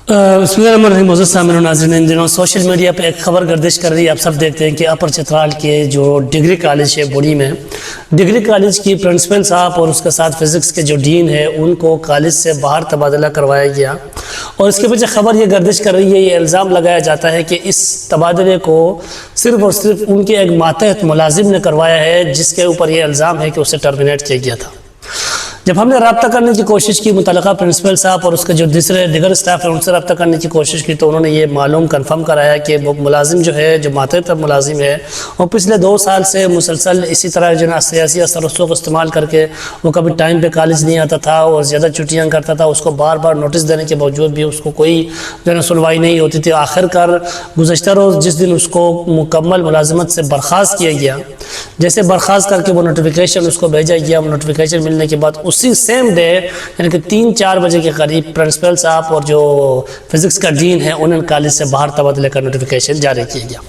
بسم اللہ الرحمن الرحیم۔ معزز سامعین و ناظرین، ان دنوں سوشل میڈیا پہ ایک خبر گردش کر رہی ہے۔ آپ سب دیکھتے ہیں کہ اپر چترال کے جو ڈگری کالج ہے بوڑی میں، ڈگری کالج کی پرنسپل صاحب اور اس کے ساتھ فزکس کے جو ڈین ہے ان کو کالج سے باہر تبادلہ کروایا گیا، اور اس کے پیچھے خبر یہ گردش کر رہی ہے، یہ الزام لگایا جاتا ہے کہ اس تبادلے کو صرف اور صرف ان کے ایک ماتحت ملازم نے کروایا ہے، جس کے اوپر یہ الزام ہے کہ اسے ٹرمینیٹ کیا گیا تھا۔ جب ہم نے رابطہ کرنے کی کوشش کی متعلقہ پرنسپل صاحب اور اس کے جو دیگر سٹاف ہیں ان سے رابطہ کرنے کی کوشش کی، تو انہوں نے یہ معلوم کنفرم کرایا کہ وہ ملازم جو ہے، جو ماتحت ملازم ہے، وہ پچھلے 2 سال سے مسلسل اسی طرح جو ہے سیاسی اثر رسوخ کو استعمال کر کے وہ کبھی ٹائم پہ کالج نہیں آتا تھا اور زیادہ چھٹیاں کرتا تھا۔ اس کو بار بار نوٹس دینے کے باوجود بھی اس کو کوئی جو ہے سنوائی نہیں ہوتی تھی۔ آخر کار گزشتہ روز جس دن اس کو مکمل ملازمت سے برخاست کیا گیا، جیسے برخاست کر کے وہ نوٹیفیکیشن اس کو بھیجا گیا، وہ نوٹیفیکیشن ملنے کے بعد اسی سیم ڈے یعنی کہ 3-4 بجے کے قریب پرنسپل صاحب اور جو فزکس کا ڈین ہے انہوں نے کالج سے باہر تبادلے کا نوٹیفیکیشن جاری کیا گیا۔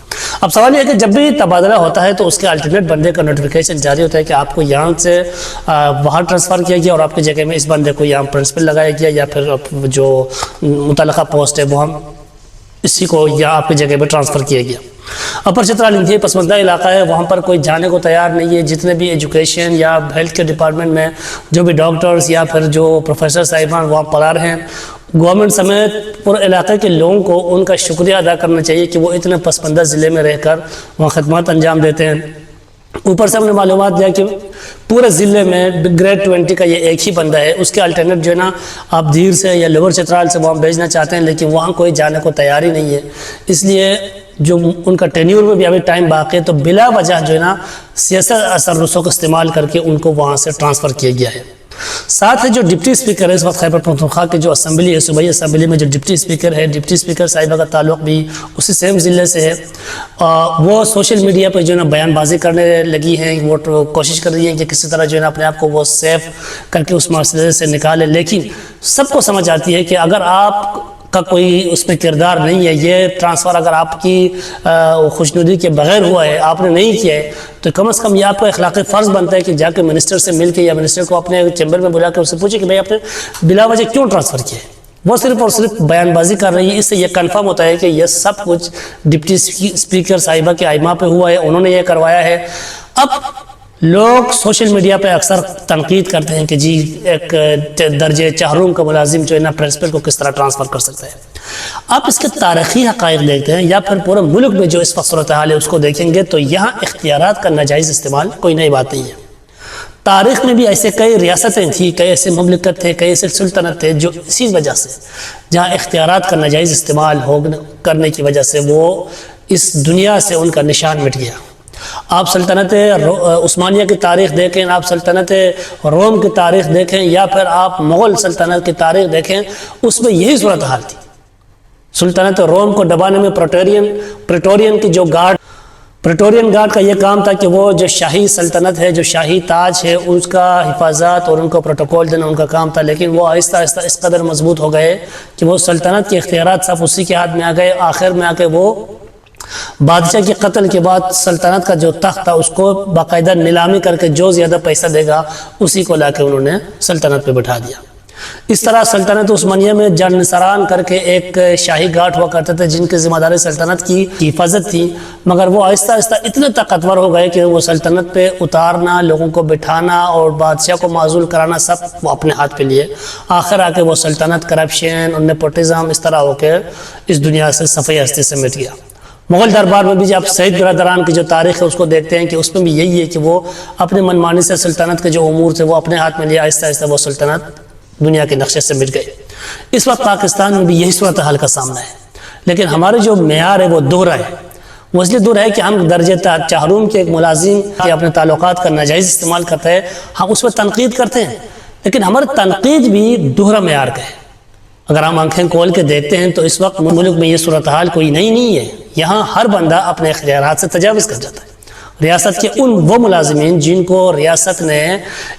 اب سوال یہ ہے کہ جب بھی تبادلہ ہوتا ہے تو اس کے الٹرنیٹ بندے کا نوٹیفیکیشن جاری ہوتا ہے کہ آپ کو یہاں سے باہر ٹرانسفر کیا گیا اور آپ کی جگہ میں اس بندے کو یہاں پرنسپل لگایا گیا، یا پھر جو متعلقہ پوسٹ ہے وہ ہم اسی کو یہاں آپ کی جگہ پہ ٹرانسفر کیا گیا۔ اپر چترال انتہائی پسماندہ علاقہ ہے، وہاں پر کوئی جانے کو تیار نہیں ہے۔ جتنے بھی ایجوکیشن یا ہیلتھ کے ڈپارٹمنٹ میں جو بھی ڈاکٹرز یا پھر جو پروفیسر صاحبان وہاں پڑھا رہے ہیں، گورنمنٹ سمیت پورے علاقے کے لوگوں کو ان کا شکریہ ادا کرنا چاہیے کہ وہ اتنے پسماندہ ضلع میں رہ کر وہاں خدمات انجام دیتے ہیں۔ اوپر سے ہم نے معلومات دیا کہ پورے ضلع میں گریڈ 20 کا یہ ایک ہی بندہ ہے، اس کے الٹرنیٹ جو ہے نا آپ دھیر سے یا لوور چترال سے وہاں بھیجنا چاہتے ہیں، لیکن وہاں کوئی جانے کو تیار ہی نہیں ہے۔ اس لیے جو ان کا ٹینیور میں بھی ابھی ٹائم باقی ہے، تو بلا وجہ جو ہے نا سیاست اثر رسوخ استعمال کر کے ان کو وہاں سے ٹرانسفر کیا گیا ہے۔ ساتھ ہے جو ڈپٹی اسپیکر ہے اس وقت خیبر پختونخوا کی جو اسمبلی ہے، صوبائی اسمبلی میں جو ڈپٹی اسپیکر ہے، ڈپٹی اسپیکر صاحبہ کا تعلق بھی اسی سیم ضلع سے ہے، وہ سوشل میڈیا پہ جو ہے نا بیان بازی کرنے لگی ہیں، وہ کوشش کر رہی ہیں کہ کسی طرح جو ہے نا اپنے آپ کو وہ سیف کر کے اس مسئلے سے نکالے، لیکن سب کو سمجھ آتی ہے کہ اگر آپ کا کوئی اس میں کردار نہیں ہے، یہ ٹرانسفر اگر آپ کی خوشنودی کے بغیر ہوا ہے، آپ نے نہیں کیا ہے، تو کم از کم یہ آپ کا اخلاقی فرض بنتا ہے کہ جا کے منسٹر سے مل کے یا منسٹر کو اپنے چیمبر میں بلا کے اس سے پوچھے کہ بھائی آپ نے بلا وجہ کیوں ٹرانسفر کیا ہے۔ وہ صرف اور صرف بیان بازی کر رہی ہے۔ اس سے یہ کنفرم ہوتا ہے کہ یہ سب کچھ ڈپٹی اسپیکر صاحبہ کے آئمہ پہ ہوا ہے، انہوں نے یہ کروایا ہے۔ اب لوگ سوشل میڈیا پہ اکثر تنقید کرتے ہیں کہ جی ایک درجے چہروم کا ملازم جو ہے نا پرنسپل کو کس طرح ٹرانسفر کر سکتا ہے۔ آپ اس کے تاریخی حقائق دیکھتے ہیں یا پھر پورے ملک میں جو اس وقت صورتحال ہے اس کو دیکھیں گے تو یہاں اختیارات کا ناجائز استعمال کوئی نئی بات نہیں ہے۔ تاریخ میں بھی ایسے کئی ریاستیں تھیں، کئی ایسے مملکت تھے، کئی ایسے سلطنت تھے جو اسی وجہ سے جہاں اختیارات کا ناجائز استعمال کرنے کی وجہ سے وہ اس دنیا سے ان کا نشان مٹ گیا۔ آپ سلطنت عثمانیہ کی تاریخ دیکھیں، آپ سلطنت روم کی تاریخ دیکھیں، یا پھر آپ مغل سلطنت کی تاریخ دیکھیں، اس میں یہی صورتحال تھی۔ سلطنت روم کو دبانے میں پریٹورین کی جو پریٹورین گارڈ کا یہ کام تھا کہ وہ جو شاہی سلطنت ہے، جو شاہی تاج ہے، اس کا حفاظت اور ان کو پروٹوکول دینا ان کا کام تھا، لیکن وہ آہستہ آہستہ اس قدر مضبوط ہو گئے کہ وہ سلطنت کے اختیارات صرف اسی کے ہاتھ میں آ گئے۔ آخر میں آ کے وہ بادشاہ کے قتل کے بعد سلطنت کا جو تخت تھا اس کو باقاعدہ نیلامی کر کے جو زیادہ پیسہ دے گا اسی کو لا کے انہوں نے سلطنت پہ بٹھا دیا۔ اس طرح سلطنت عثمانیہ میں جانسران کر کے ایک شاہی گارڈ ہوا کرتے تھے جن کی ذمہ داری سلطنت کی حفاظت تھی، مگر وہ آہستہ آہستہ اتنے طاقتور ہو گئے کہ وہ سلطنت پہ اتارنا، لوگوں کو بٹھانا اور بادشاہ کو معزول کرانا سب وہ اپنے ہاتھ پہ لیے۔ آخر آ کے وہ سلطنت کرپشن اور نیپوٹزم اس طرح ہو کے اس دنیا سے صفحہ ہستی سے مٹ گیا۔ مغل دربار میں بھی جب سعید برادران کی جو تاریخ ہے اس کو دیکھتے ہیں کہ اس میں بھی یہی ہے کہ وہ اپنے منمانی سے سلطنت کے جو امور تھے وہ اپنے ہاتھ میں لیا، آہستہ آہستہ وہ سلطنت دنیا کے نقشے سے مٹ گئی۔ اس وقت پاکستان میں بھی یہی صورتحال کا سامنا ہے، لیکن ہمارے جو معیار ہے وہ دوہرا ہے۔ وہ اس لیے دوہرا ہے کہ ہم درجے چہروم کے ایک ملازم کے اپنے تعلقات کا ناجائز استعمال کرتے ہیں، ہم اس پر تنقید کرتے ہیں، لیکن ہماری تنقید بھی دوہرا معیار کا ہے۔ اگر ہم آنکھیں کھول کے دیکھتے ہیں تو اس وقت ملک میں یہ صورتحال کوئی نئی نہیں ہے، یہاں ہر بندہ اپنے اختیارات سے تجاوز کر جاتا ہے۔ ریاست کے وہ ملازمین جن کو ریاست نے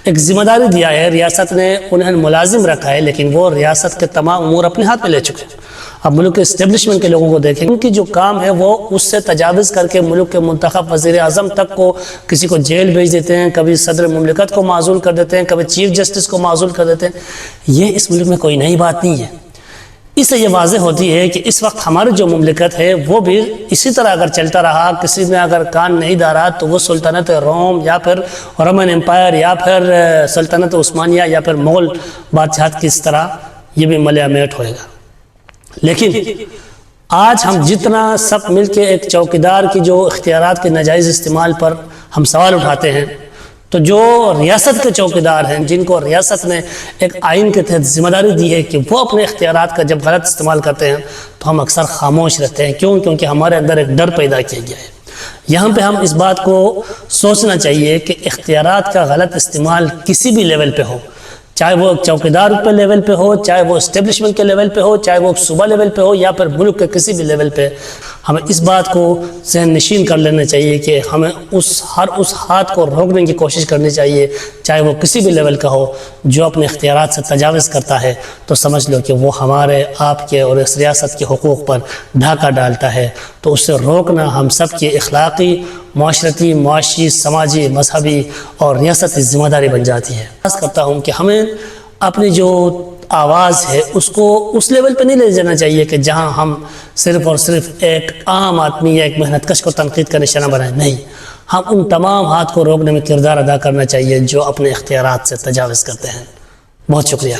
ایک ذمہ داری دیا ہے، ریاست نے انہیں ملازم رکھا ہے، لیکن وہ ریاست کے تمام امور اپنے ہاتھ میں لے چکے ہیں۔ اب ملک کے اسٹیبلشمنٹ کے لوگوں کو دیکھیں، ان کی جو کام ہے وہ اس سے تجاوز کر کے ملک کے منتخب وزیر اعظم تک کو کسی کو جیل بھیج دیتے ہیں، کبھی صدر مملکت کو معزول کر دیتے ہیں، کبھی چیف جسٹس کو معزول کر دیتے ہیں۔ یہ اس ملک میں کوئی نئی بات نہیں ہے۔ اس سے یہ واضح ہوتی ہے کہ اس وقت ہماری جو مملکت ہے وہ بھی اسی طرح اگر چلتا رہا، کسی نے اگر کان نہیں دھارا، تو وہ سلطنت روم یا پھر رومن امپائر یا پھر سلطنت عثمانیہ یا پھر مغل بادشاہت کی اس طرح یہ بھی ملیہ میٹ ہوئے گا۔ لیکن آج ہم جتنا سب مل کے ایک چوکیدار کی جو اختیارات کے ناجائز استعمال پر ہم سوال اٹھاتے ہیں، تو جو ریاست کے چوکیدار ہیں، جن کو ریاست نے ایک آئین کے تحت ذمہ داری دی ہے کہ وہ اپنے اختیارات کا جب غلط استعمال کرتے ہیں تو ہم اکثر خاموش رہتے ہیں۔ کیوں؟ کیونکہ ہمارے اندر ایک ڈر پیدا کیا گیا ہے۔ یہاں پہ ہم اس بات کو سوچنا چاہیے کہ اختیارات کا غلط استعمال کسی بھی لیول پہ ہو، چاہے وہ چوکیدار پہ لیول پہ ہو، چاہے وہ اسٹیبلشمنٹ کے لیول پہ ہو، چاہے وہ صوبہ لیول پہ ہو یا پھر ملک کے کسی بھی لیول پہ، ہمیں اس بات کو ذہن نشین کر لینا چاہیے کہ ہمیں ہر اس ہاتھ کو روکنے کی کوشش کرنی چاہیے، چاہے وہ کسی بھی لیول کا ہو، جو اپنے اختیارات سے تجاوز کرتا ہے تو سمجھ لو کہ وہ ہمارے آپ کے اور اس ریاست کے حقوق پر ڈھاکہ ڈالتا ہے۔ تو اس سے روکنا ہم سب کی اخلاقی، معاشرتی، معاشی، سماجی، مذہبی اور ریاستی ذمہ داری بن جاتی ہے۔ خاص کرتا ہوں کہ ہمیں اپنی جو آواز ہے اس کو اس لیول پہ نہیں لے جانا چاہیے کہ جہاں ہم صرف اور صرف ایک عام آدمی یا ایک محنت کش کو تنقید کا نشانہ بنائیں۔ نہیں، ہم ان تمام ہاتھ کو روکنے میں کردار ادا کرنا چاہیے جو اپنے اختیارات سے تجاوز کرتے ہیں۔ بہت شکریہ۔